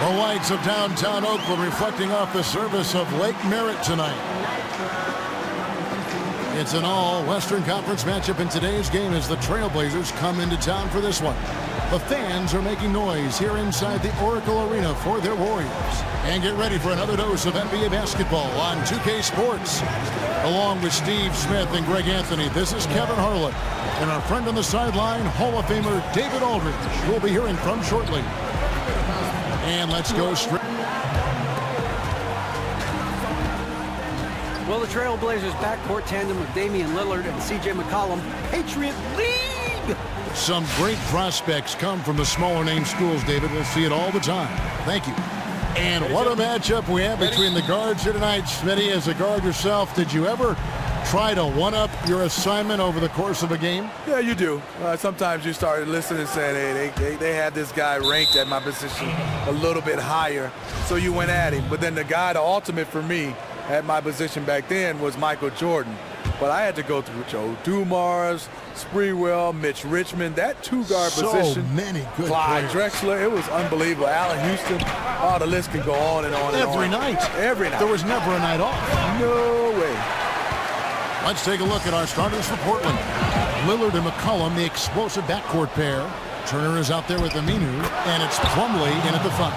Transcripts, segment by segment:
The lights of downtown Oakland reflecting off the service of Lake Merritt tonight. It's an all-Western Conference matchup in today's game as the Trailblazers come into town for this one. The fans are making noise here inside the Oracle Arena for their Warriors. And get ready for another dose of NBA basketball on 2K Sports. Along with Steve Smith and Greg Anthony, this is Kevin Harlan. And our friend on the sideline, Hall of Famer David Aldridge, we'll be hearing from shortly. And let's go straight. Well, the Trailblazers backcourt tandem of Damian Lillard and C.J. McCollum, Patriot League! Some great prospects come from the smaller name schools, David. We'll see it all the time. Thank you. And what a matchup we have between the guards here tonight. Smitty, as a guard yourself, did you ever try to one-up your assignment over the course of a game? Yeah, you do. Sometimes you start listening and saying, hey, they had this guy ranked at my position a little bit higher, so you went at him. But then the ultimate for me at my position back then was Michael Jordan. But I had to go through Joe Dumars, Sprewell, Mitch Richmond, that two-guard position. So many good Clyde players. Drexler, it was unbelievable. Allen Houston, the list can go on and on and on. Every night. Every night. There was never a night off. No way. Let's take a look at our starters for Portland. Lillard and McCollum, the explosive backcourt pair. Turner is out there with Aminu, and it's Plumlee in at the front.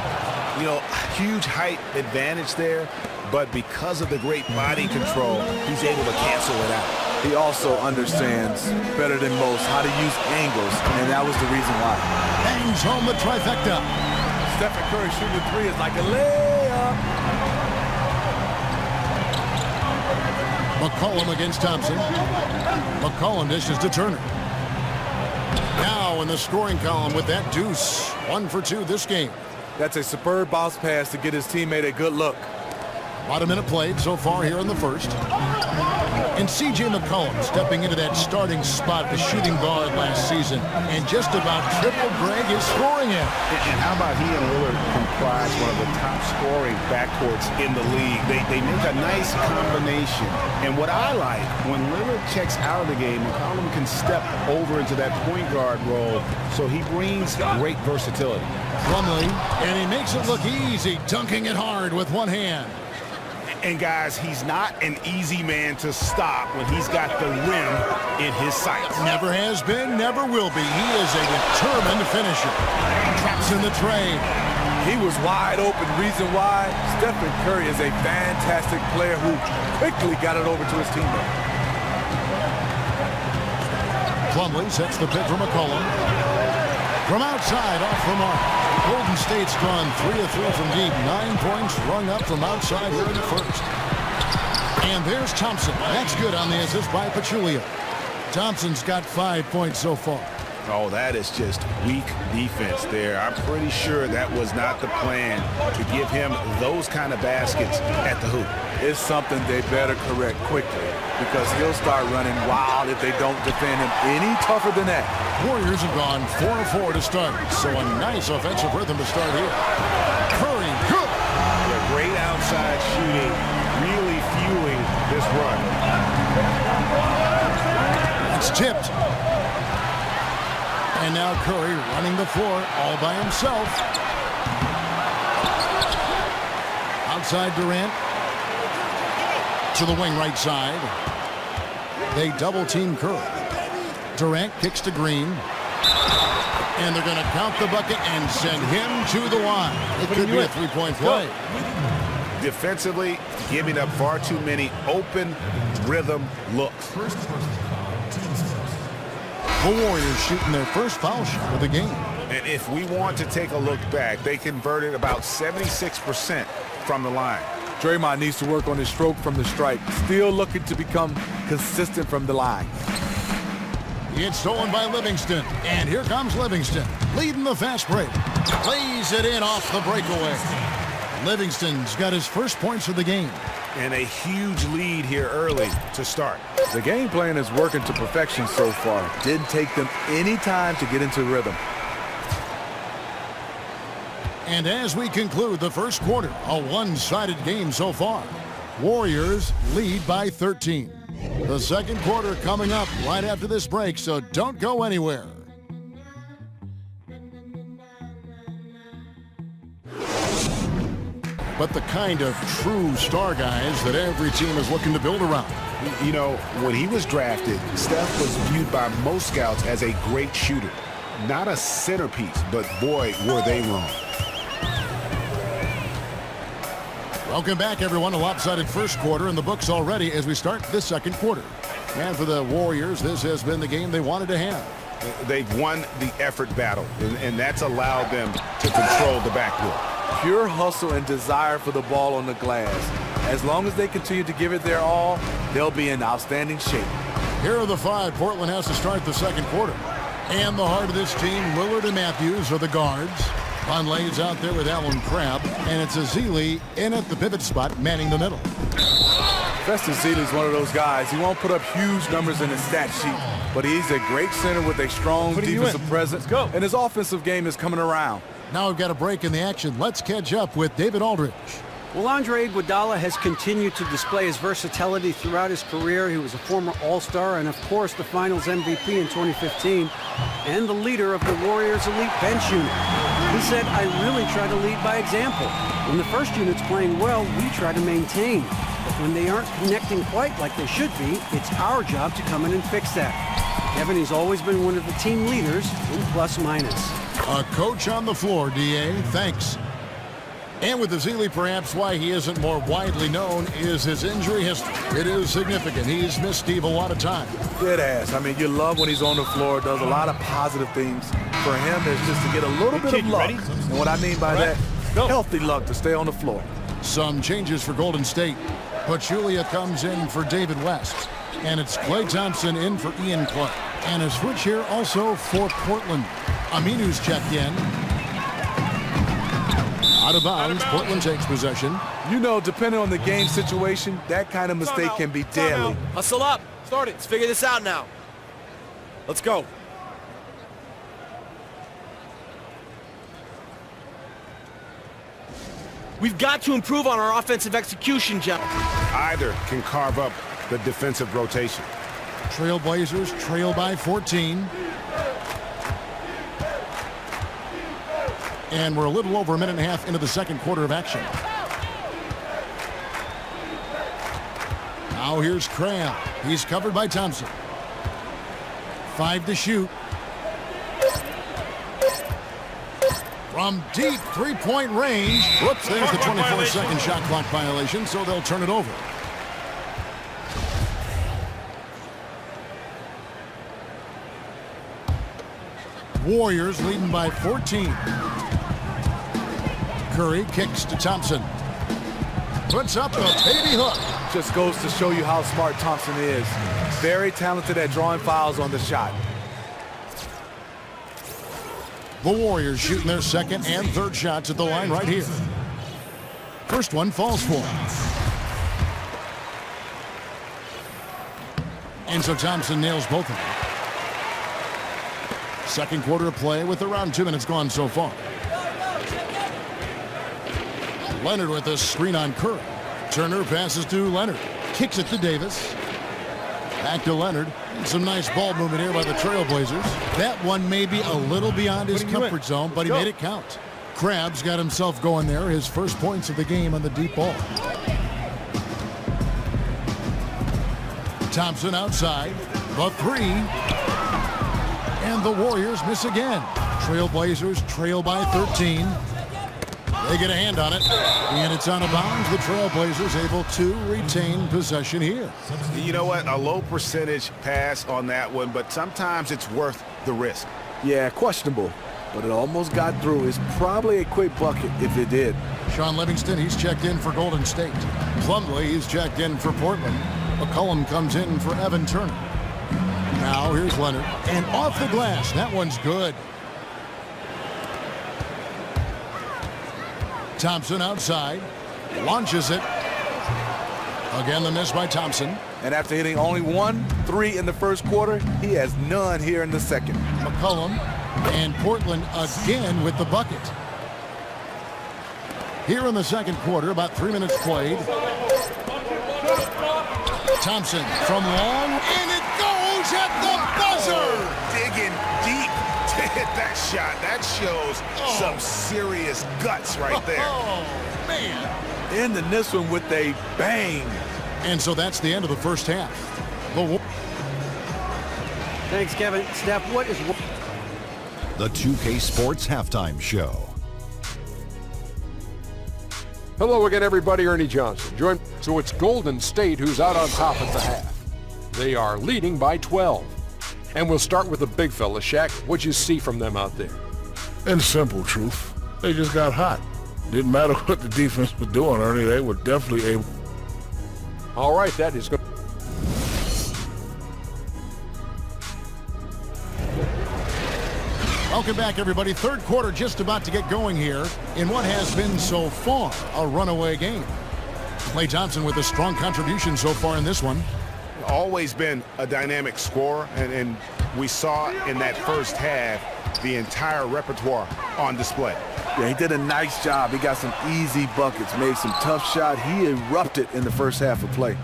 You know, huge height advantage there, but because of the great body control, he's able to cancel it out. He also understands better than most how to use angles, and that was the reason why. Bangs home the trifecta. Stephen Curry shooting the three is like a layup. McCollum against Thompson. McCollum dishes to Turner. Now in the scoring column with that deuce. 1 for 2 this game. That's a superb bounce pass to get his teammate a good look. About a minute played so far here in the first. And C.J. McCollum stepping into that starting spot, the shooting guard last season, and just about triple Greg his scoring in. And how about he and Lillard comprise one of the top scoring backcourts in the league? They make a nice combination. And what I like, when Lillard checks out of the game, McCollum can step over into that point guard role, so he brings great versatility. Plumlee, and he makes it look easy, dunking it hard with one hand. And guys, he's not an easy man to stop when he's got the rim in his sights. Never has been, never will be. He is a determined finisher. Traps in the tray. He was wide open. Reason why? Stephen Curry is a fantastic player who quickly got it over to his teammate. Plumlee sets the pick for McCollum. From outside, off the mark. Golden State's gone 3 of 3 from deep. 9 points rung up from outside here in the first. And there's Thompson. That's good on the assist by Pachulia. Thompson's got 5 points so far. Oh, that is just weak defense there. I'm pretty sure that was not the plan to give him those kind of baskets at the hoop. It's something they better correct quickly because he'll start running wild if they don't defend him any tougher than that. Warriors have gone 4 of 4 to start, so a nice offensive rhythm to start here. Curry, good. Yeah, great outside shooting, really fueling this run. It's tipped. And now Curry running the floor all by himself. Outside Durant. To the wing right side. They double team Curry. Durant kicks to Green. And they're going to count the bucket and send him to the line. It could be a three-point play. Defensively, giving up far too many open rhythm looks. The Warriors shooting their first foul shot of the game. And if we want to take a look back, they converted about 76% from the line. Draymond needs to work on his stroke from the strike. Still looking to become consistent from the line. It's stolen by Livingston. And here comes Livingston, leading the fast break. Lays it in off the breakaway. Livingston's got his first points of the game. And a huge lead here early to start. The game plan is working to perfection so far. Didn't take them any time to get into rhythm. And as we conclude the first quarter, a one-sided game so far. Warriors lead by 13. The second quarter coming up right after this break, so don't go anywhere. but the kind of true star guys that every team is looking to build around. You know, when he was drafted, Steph was viewed by most scouts as a great shooter. Not a centerpiece, but boy, were they wrong. Welcome back, everyone. A lopsided first quarter in the books already as we start this second quarter. And for the Warriors, this has been the game they wanted to have. They've won the effort battle, and that's allowed them to control the backcourt. Pure hustle and desire for the ball on the glass. As long as they continue to give it their all, they'll be in outstanding shape. Here are the five Portland has to start the second quarter. And the heart of this team, Lillard and Matthews are the guards. Conley's out there with Allen Crabbe, and it's Ezeli in at the pivot spot, manning the middle. Festus Ezeli's one of those guys. He won't put up huge numbers in his stat sheet, but he's a great center with a strong defensive presence. And his offensive game is coming around. Now we've got a break in the action. Let's catch up with David Aldridge. Well, Andre Iguodala has continued to display his versatility throughout his career. He was a former All-Star and, of course, the Finals MVP in 2015 and the leader of the Warriors' elite bench unit. He said, "I really try to lead by example. When the first unit's playing well, we try to maintain. But when they aren't connecting quite like they should be, it's our job to come in and fix that." Kevin, he's always been one of the team leaders in plus-minus. A coach on the floor, D.A. Thanks. And with Ezeli, perhaps why he isn't more widely known is his injury history. It is significant. He's missed Steve a lot of time. It has. I mean, you love when he's on the floor, does a lot of positive things. For him, it's just to get a little bit of luck. And what I mean by that, healthy luck to stay on the floor. Some changes for Golden State. Pachulia comes in for David West. And it's Klay Thompson in for Ian Clark. And a switch here also for Portland. Aminu's checked in. Out of bounds, Portland takes possession. You know, depending on the game situation, that kind of mistake can be deadly. Hustle up. Start it. Let's figure this out now. Let's go. We've got to improve on our offensive execution, gentlemen. Either can carve up the defensive rotation. Trailblazers trail by 14. And we're a little over a minute and a half into the second quarter of action. Now here's Crabbe. He's covered by Thompson. 5 to shoot. From deep three-point range. Whoops, there's the 24-second shot clock violation, so they'll turn it over. Warriors leading by 14. Curry kicks to Thompson. Puts up a baby hook. Just goes to show you how smart Thompson is. Very talented at drawing fouls on the shot. The Warriors shooting their second and third shots at the line right here. First one falls for him. And so Thompson nails both of them. Second quarter of play with around 2 minutes gone so far. Leonard with a screen on Curry. Turner passes to Leonard. Kicks it to Davis. Back to Leonard. And some nice ball movement here by the Trailblazers. That one may be a little beyond his comfort zone, but he made it count. Crabbe's got himself going there. His first points of the game on the deep ball. Thompson outside. The three. And the Warriors miss again. Trailblazers trail by 13. They get a hand on it, and it's out of bounds. The Trailblazers able to retain possession here. You know what? A low percentage pass on that one, but sometimes it's worth the risk. Yeah, questionable, but it almost got through. It's probably a quick bucket if it did. Sean Livingston, he's checked in for Golden State. Plumlee, he's checked in for Portland. McCollum comes in for Evan Turner. Now here's Leonard, and off the glass. That one's good. Thompson outside, launches it. Again, the miss by Thompson. And after hitting only 1 3 in the first quarter, he has none here in the second. McCollum and Portland again with the bucket. Here in the second quarter, about 3 minutes played. Thompson from long, and it goes at the buzzer. Digging deep to hit that that shot. That shows some serious guts right there. Oh, man. Ending this one with a bang. And so that's the end of the first half. Thanks, Kevin. Steph, what is... The 2K Sports Halftime Show. Hello again, everybody. Ernie Johnson. So it's Golden State who's out on top at the half. They are leading by 12. And we'll start with the big fella, Shaq. What'd you see from them out there? In simple truth, they just got hot. Didn't matter what the defense was doing, Ernie. They were definitely able. All right, that is good. Welcome back, everybody. Third quarter just about to get going here in what has been so far a runaway game. Klay Thompson with a strong contribution so far in this one. Always been a dynamic scorer, and we saw in that first half the entire repertoire on display. Yeah, he did a nice job. He got some easy buckets, made some tough shot. He erupted in the first half of play.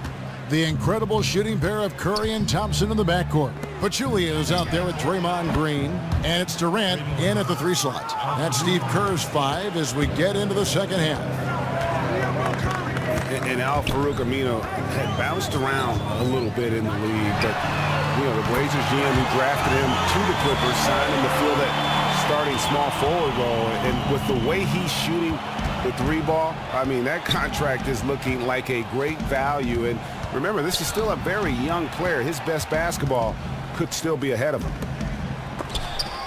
The incredible shooting pair of Curry and Thompson in the backcourt. Pachulia is out there with Draymond Green, and it's Durant in at the 3 slot. That's Steve Kerr's 5 as we get into the second half. And Al-Farouq Aminu had bounced around a little bit in the league, but the Blazers GM who drafted him to the Clippers signed him to fill that starting small forward role. And with the way he's shooting the 3 ball, I mean, that contract is looking like a great value. And remember, this is still a very young player. His best basketball could still be ahead of him.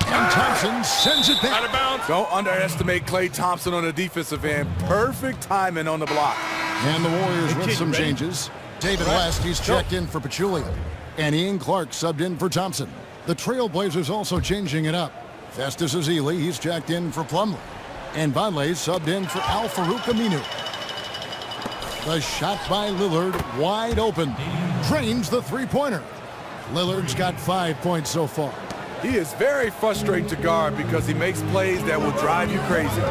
And Thompson sends it back. Out of bounds. Don't underestimate Klay Thompson on the defensive end. Perfect timing on the block. And the Warriors with some changes. David West, he's checked in for Pachulia. And Ian Clark subbed in for Thompson. The Trailblazers also changing it up. Festus Ezeli, he's checked in for Plumlee. And Vonleh subbed in for Al-Farouq Aminu. The shot by Lillard, wide open. Drains the 3-pointer. Lillard's got 5 points so far. He is very frustrating to guard because he makes plays that will drive you crazy.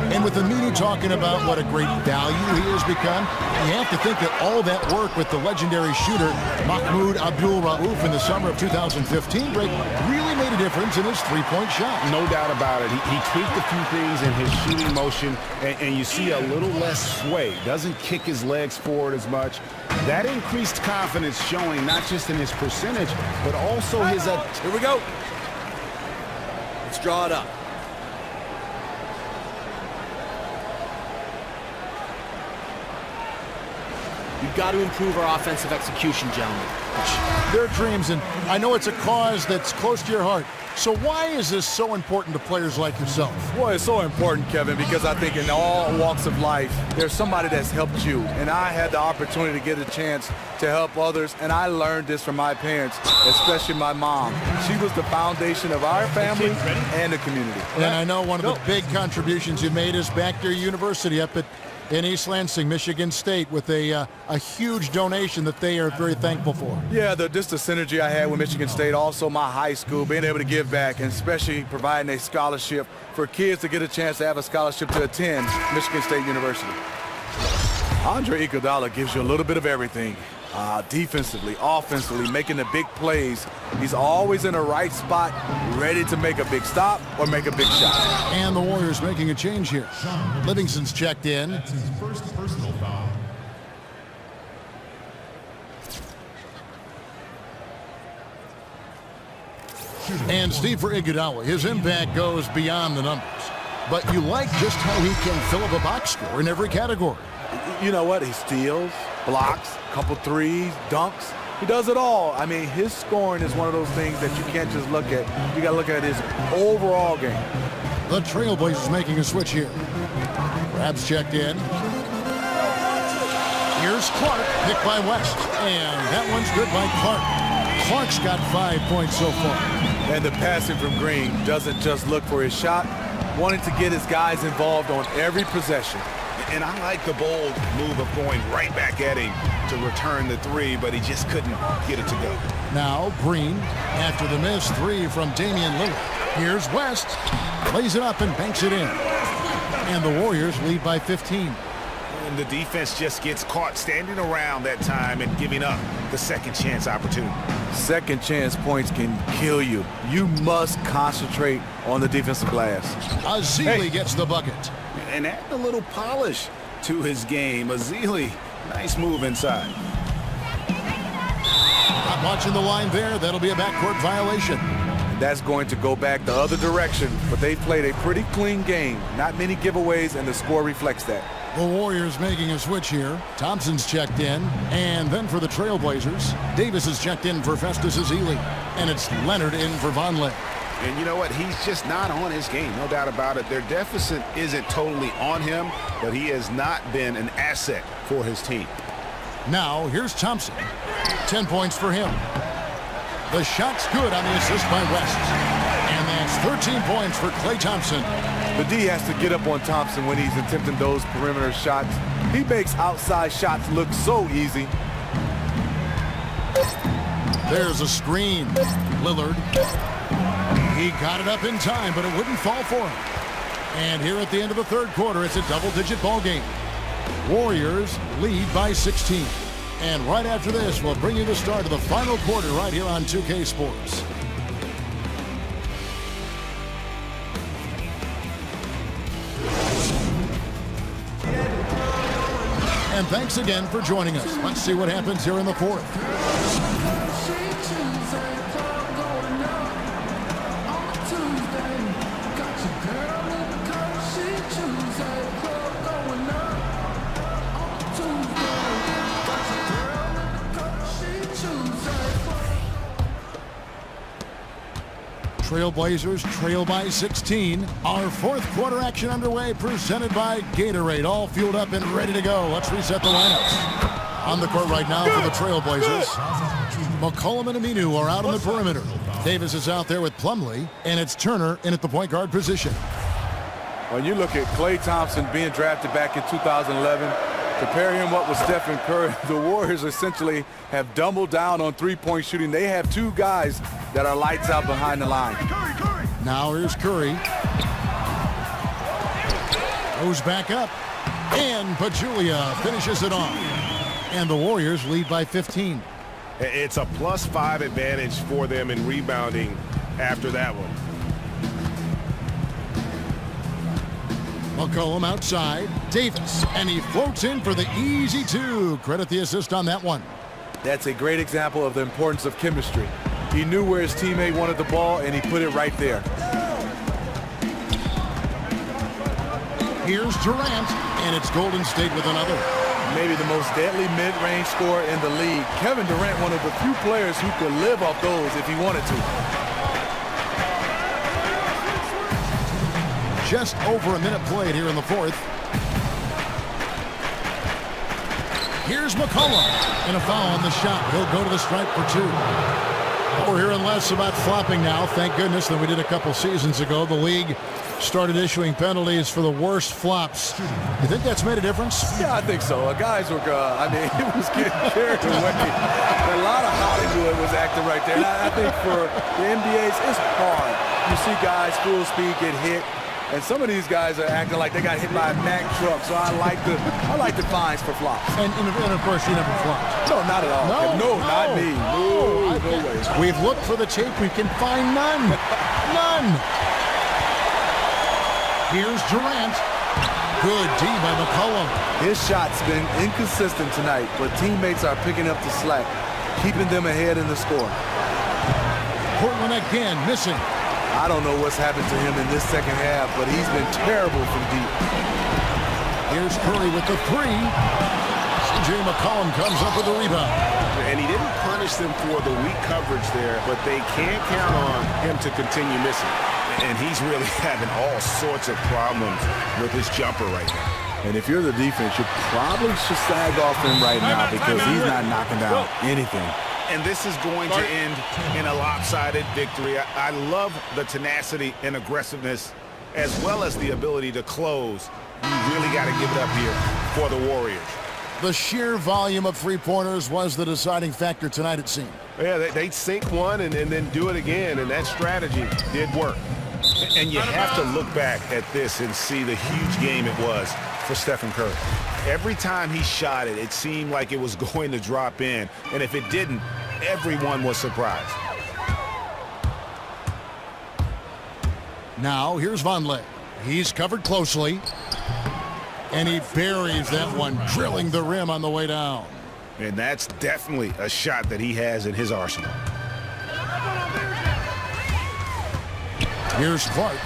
And with the media talking about what a great value he has become, you have to think that all that work with the legendary shooter Mahmoud Abdul-Rauf in the summer of 2015 break really made a difference in his 3-point shot. No doubt about it. He tweaked a few things in his shooting motion, and you see a little less sway. Doesn't kick his legs forward as much. That increased confidence showing not just in his percentage, but also his... Here we go. Let's draw it up. We've got to improve our offensive execution, gentlemen. Their dreams, and I know it's a cause that's close to your heart. So why is this so important to players like yourself? Well, it's so important, Kevin, because I think in all walks of life, there's somebody that's helped you. And I had the opportunity to get a chance to help others, and I learned this from my parents, especially my mom. She was the foundation of our family and the community. And I know one of the big contributions you made is back to your university up in East Lansing, Michigan State, with a huge donation that they are very thankful for. Yeah, just the synergy I had with Michigan State, also my high school, being able to give back, and especially providing a scholarship for kids to get a chance to have a scholarship to attend Michigan State University. Andre Iguodala gives you a little bit of everything. Defensively, offensively, making the big plays. He's always in the right spot, ready to make a big stop or make a big shot. And the Warriors making a change here. Livingston's checked in. That's his first personal foul. And Steve for Iguodala, his impact goes beyond the numbers. But you like just how he can fill up a box score in every category. You know what? He steals, blocks, couple threes, dunks. He does it all. I mean, his scoring is one of those things that you can't just look at. You got to look at his overall game. The Trailblazers making a switch here. Rabs checked in. Here's Clark, picked by West. And that one's good by Clark. Clark's got 5 points so far. And the passing from Green doesn't just look for his shot, wanting to get his guys involved on every possession. And I like the bold move of going right back at him to return the 3, but he just couldn't get it to go. Now Green, after the missed 3 from Damian Lillard. Here's West, lays it up and banks it in. And the Warriors lead by 15. And the defense just gets caught standing around that time and giving up the second chance opportunity. Second chance points can kill you. You must concentrate on the defensive glass. Azili gets the bucket. And add a little polish to his game. Azili, nice move inside. Not watching the line there. That'll be a backcourt violation. That's going to go back the other direction, but they've played a pretty clean game. Not many giveaways, and the score reflects that. The Warriors making a switch here. Thompson's checked in. And then for the Trailblazers, Davis is checked in for Festus Ezeli. And it's Leonard in for Vonleh. And you know what? He's just not on his game, no doubt about it. Their deficit isn't totally on him, but he has not been an asset for his team. Now, here's Thompson. 10 points for him. The shot's good on the assist by West. And that's 13 points for Klay Thompson. The D has to get up on Thompson when he's attempting those perimeter shots. He makes outside shots look so easy. There's a screen. Lillard. He got it up in time, but it wouldn't fall for him. And here at the end of the third quarter, it's a double-digit ball game. Warriors lead by 16. And right after this, we'll bring you the start of the final quarter right here on 2K Sports. And thanks again for joining us. Let's see what happens here in the fourth. Trailblazers trail by 16. Our fourth quarter action underway, presented by Gatorade. All fueled up and ready to go. Let's reset the lineups. On the court right now for the Trailblazers, McCollum and Aminu are out on the perimeter. Davis is out there with Plumlee, and it's Turner in at the point guard position. When you look at Klay Thompson being drafted back in 2011, compare him up with Stephen Curry, the Warriors essentially have doubled down on three-point shooting. They have two guys that are lights out behind the line. Now here's Curry. Goes back up. And Pachulia finishes it off. And the Warriors lead by 15. It's a +5 advantage for them in rebounding after that one. McCollum outside. Davis. And he floats in for the easy two. Credit the assist on that one. That's a great example of the importance of chemistry. He knew where his teammate wanted the ball, and he put it right there. Here's Durant, and it's Golden State with another. Maybe the most deadly mid-range scorer in the league. Kevin Durant, one of the few players who could live off those if he wanted to. Just over a minute played here in the fourth. Here's McCollum, and a foul on the shot. He'll go to the stripe for two. We're hearing less about flopping now, thank goodness, than we did a couple seasons ago. The league started issuing penalties for the worst flops. You think that's made a difference? Yeah, I think so. Guys were, it was getting carried away. A lot of Hollywood was acting right there. And I think for the NBA's, it's hard. You see guys full speed get hit. And some of these guys are acting like they got hit by a Mack truck, so I like the fines for flops. And of course, you never flopped. No, not at all. No, not me. No way. We've looked for the tape. We can find none. None. Here's Durant. Good D by McCollum. His shot's been inconsistent tonight, but teammates are picking up the slack, keeping them ahead in the score. Portland again missing. I don't know what's happened to him in this second half, but he's been terrible from deep. Here's Curry with the three. C.J. McCollum comes up with the rebound. And he didn't punish them for the weak coverage there, but they can't count on him to continue missing. And he's really having all sorts of problems with his jumper right now. And if you're the defense, you probably should sag off him right now because he's not knocking down anything. And this is going to end in a lopsided victory. I love the tenacity and aggressiveness as well as the ability to close. You really got to give it up here for the Warriors. The sheer volume of three-pointers was the deciding factor tonight, it seemed. Yeah, they sink one and then do it again, and that strategy did work. And you have to look back at this and see the huge game it was for Stephen Curry. Every time he shot it, it seemed like it was going to drop in. And if it didn't, everyone was surprised. Now here's Vonleh. He's covered closely. And he buries that one, drilling the rim on the way down. And that's definitely a shot that he has in his arsenal. Here's Clark.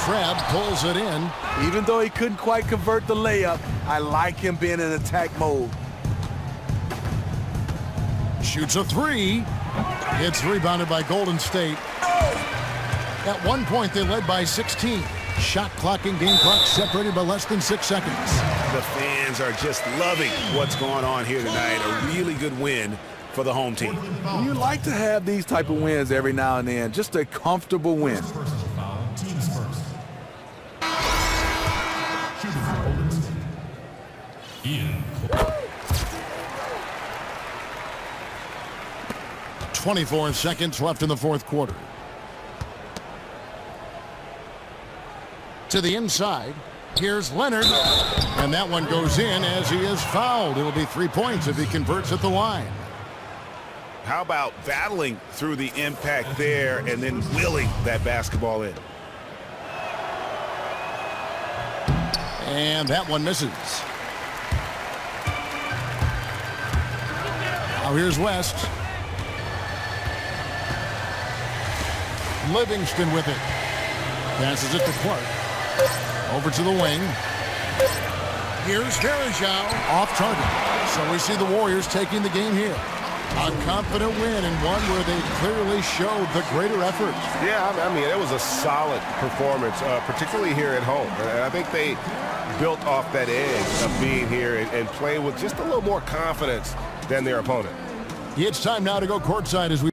Fred pulls it in. Even though he couldn't quite convert the layup, I like him being in attack mode. Shoots a three. It's rebounded by Golden State. At one point, they led by 16. Shot clock and game clock separated by less than 6 seconds. The fans are just loving what's going on here tonight. A really good win for the home team. You like to have these type of wins every now and then. Just a comfortable win. Personal foul. Teams first. Shooting for Golden State. Ian. 24 seconds left in the fourth quarter. To the inside. Here's Leonard. And that one goes in as he is fouled. It'll be 3 points if he converts at the line. How about battling through the impact there and then willing that basketball in? And that one misses. Now here's West. Livingston with it. Passes it to Clark. Over to the wing. Here's Varejao off target. So we see the Warriors taking the game here. A confident win and one where they clearly showed the greater effort. Yeah, I mean, it was a solid performance, particularly here at home. And I think they built off that edge of being here and play with just a little more confidence than their opponent. It's time now to go courtside as we